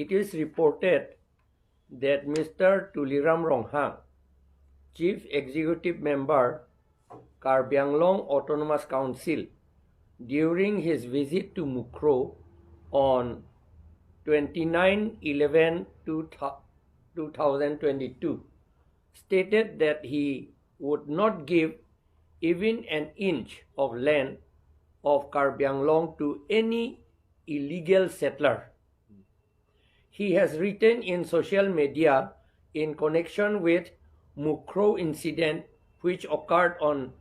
it is reported that Mr. Tuliram Ronghang, Chief Executive Member, Karbi Anglong Autonomous Council, during his visit to Mukro on 29/11/2022, stated that he would not give even an inch of land of Karbi Anglong to any illegal settler. He has written in social media in connection with Mukro incident which occurred on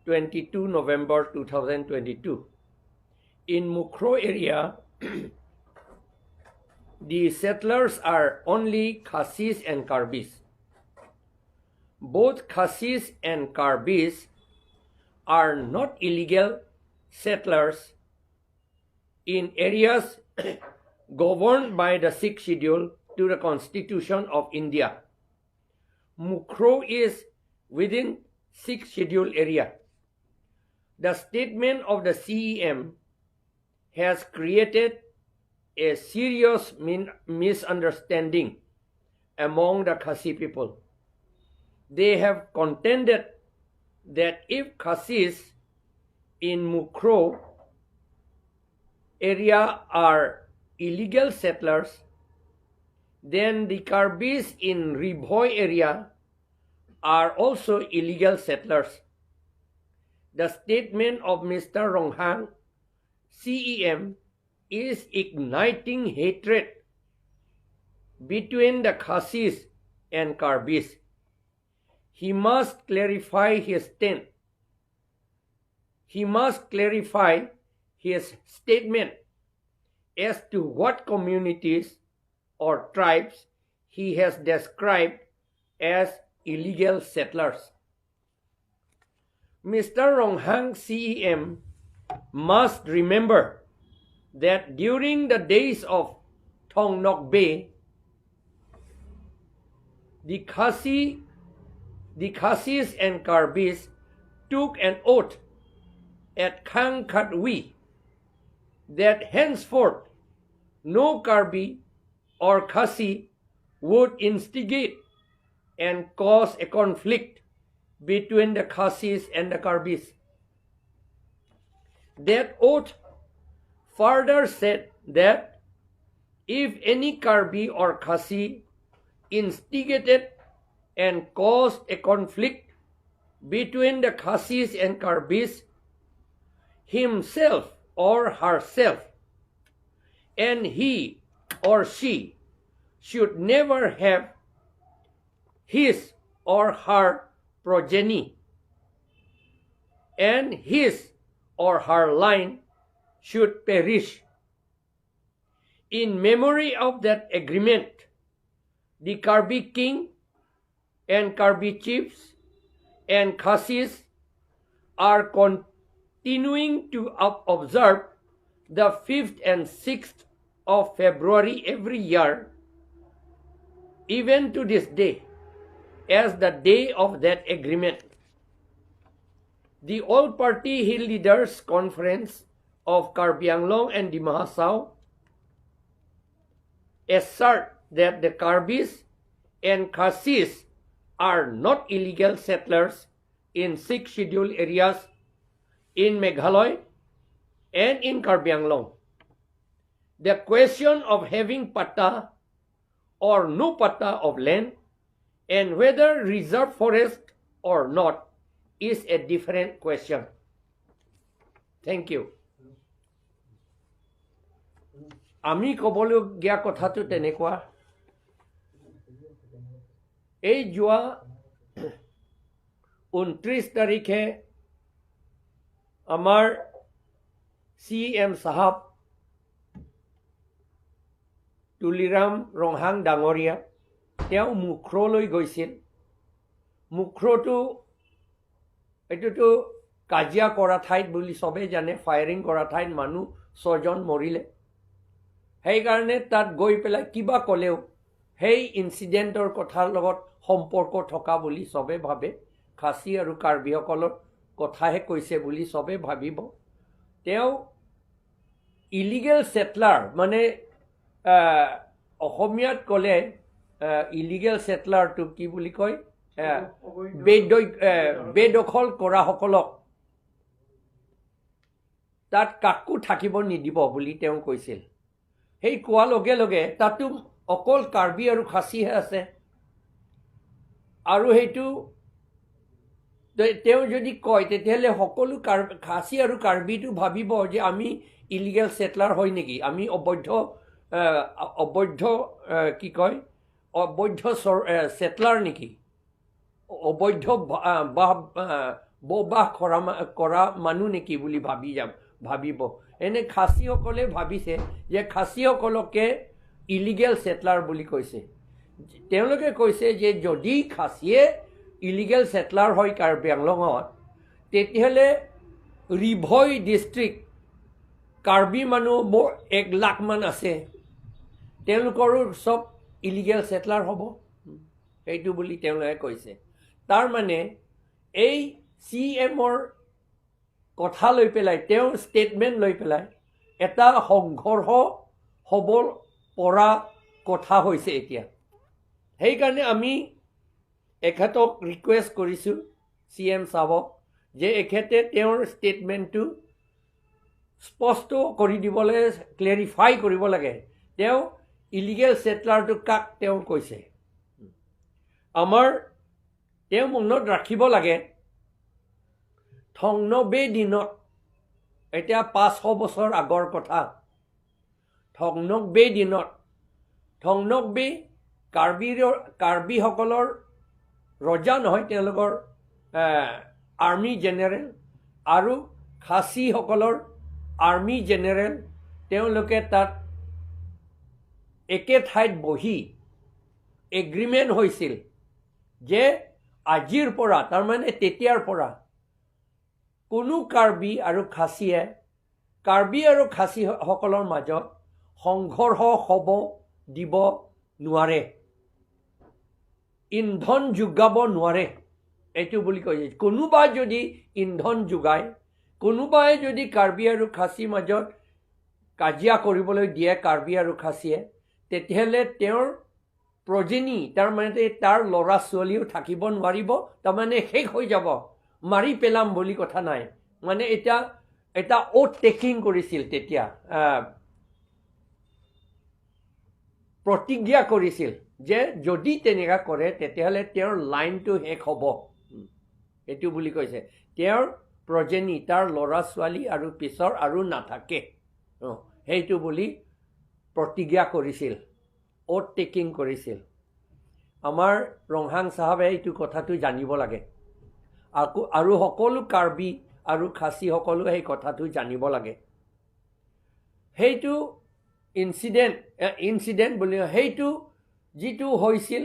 22 November 2022. In Mukro area, the settlers are only Khasis and Karbis. Both Khasis and Karbis are not illegal settlers in areas governed by the 6th schedule to the Constitution of India. Mukro is within 6th schedule area. The statement of the CEM has created a serious misunderstanding among the Khasi people. They have contended that if Khasis in Mukro area are illegal settlers, then the Karbis in Ribhoi area are also illegal settlers. The statement of Mr. Ronghang, CEM, is igniting hatred between the Khasis and Karbis. He must clarify his stand. He must clarify his statement as to what communities or tribes he has described as illegal settlers. Mr. Ronghang CEM must remember that during the days of Thong Nok Bay, the Khasis and Karbis took an oath at Khang Khatwi that henceforth no Karbi or Khasi would instigate and cause a conflict between the Khasis and the Karbis. That oath further said that if any Karbi or Khasi instigated and caused a conflict between the Khasis and Karbis, himself or herself, and he or she should never have his or her progeny, and his or her line should perish. In memory of that agreement, the Karbi king and Karbi chiefs and Khasis are continuing to observe the 5th and 6th of February every year, even to this day, as the day of that agreement. The All-Party Hill Leaders Conference of Karbi Anglong and the Mahasau assert that the Karbis and Khasis are not illegal settlers in 6 scheduled areas in Meghalaya and in Karbi Anglong. The question of having pata or no pata of land and whether reserve forest or not is a different question. Thank you. আমি ক'বলগীয়া কথাটো তেনেকুৱা, এই যোৱা 29 তাৰিখে আমাৰ CM সাহাব তুলিৰাম ৰংহাং ডাঙৰীয়া তেওঁ মুখ্ৰলৈ গৈছিল। মুখ্ৰটো এইটোতো কাজিয়া কৰা ঠাইত বুলি সবে জানে, ফায়াৰিং কৰা ঠাইত মানুহ 6 জন মৰিলে। সেইকাৰণে তাত গৈ পেলাই কিবা ক'লেও সেই ইনচিডেণ্টৰ কথাৰ লগত সম্পৰ্ক থকা বুলি সবে ভাবে, খাচী আৰু কাৰ্বিসকলৰ কথাহে কৈছে বুলি সবে ভাবিব। তেওঁ ইলিগেল সেটলাৰ মানে অসমীয়াত ক'লে ইলিগেল সেটলাৰটো কি বুলি কয় বেদখল কৰাসকলক তাত কাকো থাকিব নিদিব বুলি তেওঁ কৈছিল সেই কোৱাৰ লগে লগে তাতো অকল কাৰ্বি আৰু খাচীহে আছে আৰু সেইটো তেওঁ যদি কয় তেতিয়াহ'লে সকলো খাচী আৰু কাৰ্বিটো ভাবিব যে আমি ইলিগেল সেটলাৰ হয় নেকি আমি অবৈধ কি কয় অবৈধ সেটলাৰ নেকি অবৈধ ববাস কৰা মানুহ নেকি বুলি ভাবিব এনে খাচীসকলে ভাবিছে যে খাচীসকলকে ইলিগেল সেটলাৰ বুলি কৈছে তেওঁলোকে কৈছে যে যদি খাচীয়ে ইলিগেল সেটলাৰ হয় কাৰ্বি আংলঙত তেতিয়াহ'লে ৰিভই ডিষ্ট্ৰিক্ট কাৰ্বি মানুহ 1 লাখ মান আছে তেওঁলোকৰো সব ইলিগেল সেটলাৰ হ'ব এইটো বুলি তেওঁলোকে কৈছে তাৰ মানে এই CMৰ কথা লৈ পেলাই তেওঁৰ ষ্টেটমেণ্ট লৈ পেলাই এটা সংঘৰ্ষ হ'ব পৰা কথা হৈছে এতিয়া সেইকাৰণে আমি এখেতক ৰিকুৱেষ্ট কৰিছোঁ CM সাহেবক যে এখেতে তেওঁৰ ষ্টেটমেণ্টটো স্পষ্ট কৰি দিবলৈ ক্লেৰিফাই কৰিব লাগে তেওঁ ইলিগেল সেটলাৰটো কাক তেওঁ কৈছে আমাৰ তেওঁ মনত ৰাখিব লাগে ৯৯ দিনত এতিয়া ৫০০ বছৰ আগৰ কথা ৯৯ দিনত ৯৯ কাৰ্বিসকলৰ ৰজা নহয় তেওঁলোকৰ আৰ্মি জেনেৰেল আৰু খাচীসকলৰ আৰ্মি জেনেৰেল তেওঁলোকে তাত একে ঠাইত বহি এগ্ৰিমেণ্ট হৈছিল যে আজিৰ পৰা তাৰমানে তেতিয়াৰ পৰা কোনো কাৰ্বি আৰু খাচীসকলৰ মাজত সংঘৰ্ষ হ'ব দিব নোৱাৰে ইন্ধন যোগাব নোৱাৰে এইটো বুলি কৈছে কোনোবা যদি ইন্ধন যোগায় কোনোবাই যদি কাৰ্বি আৰু খাচীৰ মাজত কাজিয়া কৰিবলৈ দিয়ে কাৰ্বি আৰু খাচীয়ে তেতিয়াহ'লে তেওঁৰ প্ৰজেনী তাৰমানে তাৰ ল'ৰা ছোৱালীও থাকিব নোৱাৰিব তাৰমানে শেষ হৈ যাব মাৰি পেলাম বুলি কথা নাই মানে এটা ওথ টেকিং কৰিছিল তেতিয়া প্ৰতিজ্ঞা কৰিছিল যে যদি তেনেকুৱা কৰে তেতিয়াহ'লে তেওঁৰ লাইনটো শেষ হ'ব এইটো বুলি কৈছে তেওঁৰ প্ৰজেনী তাৰ ল'ৰা ছোৱালী আৰু পিছৰ আৰু নাথাকে সেইটো বুলি প্ৰতিজ্ঞা কৰিছিল ওথ টেকিং কৰিছিল আমাৰ ৰংহাং চাহাবে এইটো কথাটো জানিব লাগে আৰু সকলো কাৰ্বি আৰু খাচীসকলো এই কথাটো জানিব লাগে সেইটো ইনচিডেণ্ট বুলি সেইটো যিটো হৈছিল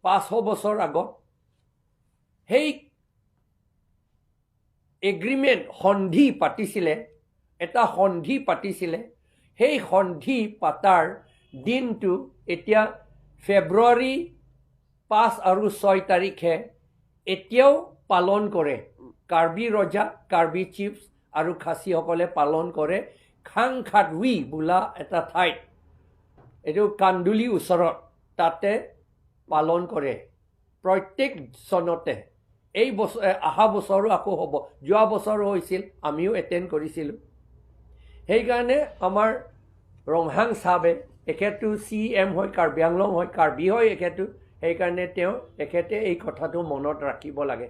৫০০ বছৰ আগত সেই এগ্ৰিমেণ্ট সন্ধি পাতিছিলে এটা সন্ধি পাতিছিলে সেই সন্ধি পাতাৰ দিনটো এতিয়া ফেব্ৰুৱাৰী ৫ আৰু ৬ তাৰিখে এতিয়াও পালন কৰে কাৰ্বি ৰজা কাৰ্বি চিফ আৰু খাচীসকলে পালন কৰে খাংখাটুই বোলা এটা ঠাইত এইটো কান্দুলি ওচৰত তাতে পালন কৰে প্ৰত্যেক চনতে এই বছৰ অহা বছৰো আকৌ হ'ব যোৱা বছৰো হৈছিল আমিও এটেণ্ড কৰিছিলোঁ সেইকাৰণে আমাৰ ৰংহাং চাহাবে এখেতো CM হয় কাৰ্বি আংলং হয় কাৰ্বি হয় এখেতো সেইকাৰণে এখেতে এই কথাটো মনত ৰাখিব লাগে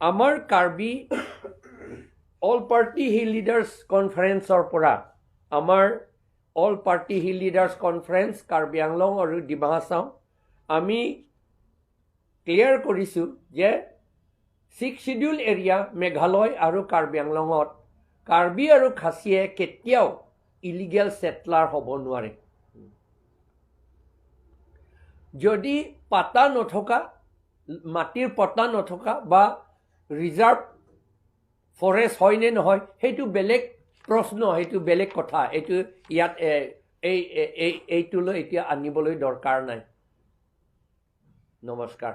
আমাৰ Karbi all party hill leaders কনফাৰেন্সৰ পৰা আমাৰ all party hill leaders conference Karbi Anglong আৰু ডিমা হাছাও আমি ক্লিয়াৰ কৰিছোঁ যে 6 শিডিউল এৰিয়া মেঘালয় আৰু কাৰ্বি আংলঙত কাৰ্বি আৰু খাচীয়ে কেতিয়াও ইলিগেল সেটলাৰ হ'ব নোৱাৰে যদি পাতা নথকা মাটিৰ পটা নথকা বা ৰিজাৰ্ভ ফৰেষ্ট হয় নে নহয় সেইটো বেলেগ প্ৰশ্ন সেইটো বেলেগ কথা এইটো ইয়াত এইটোলৈ এতিয়া আনিবলৈ দৰকাৰ নাই নমস্কাৰ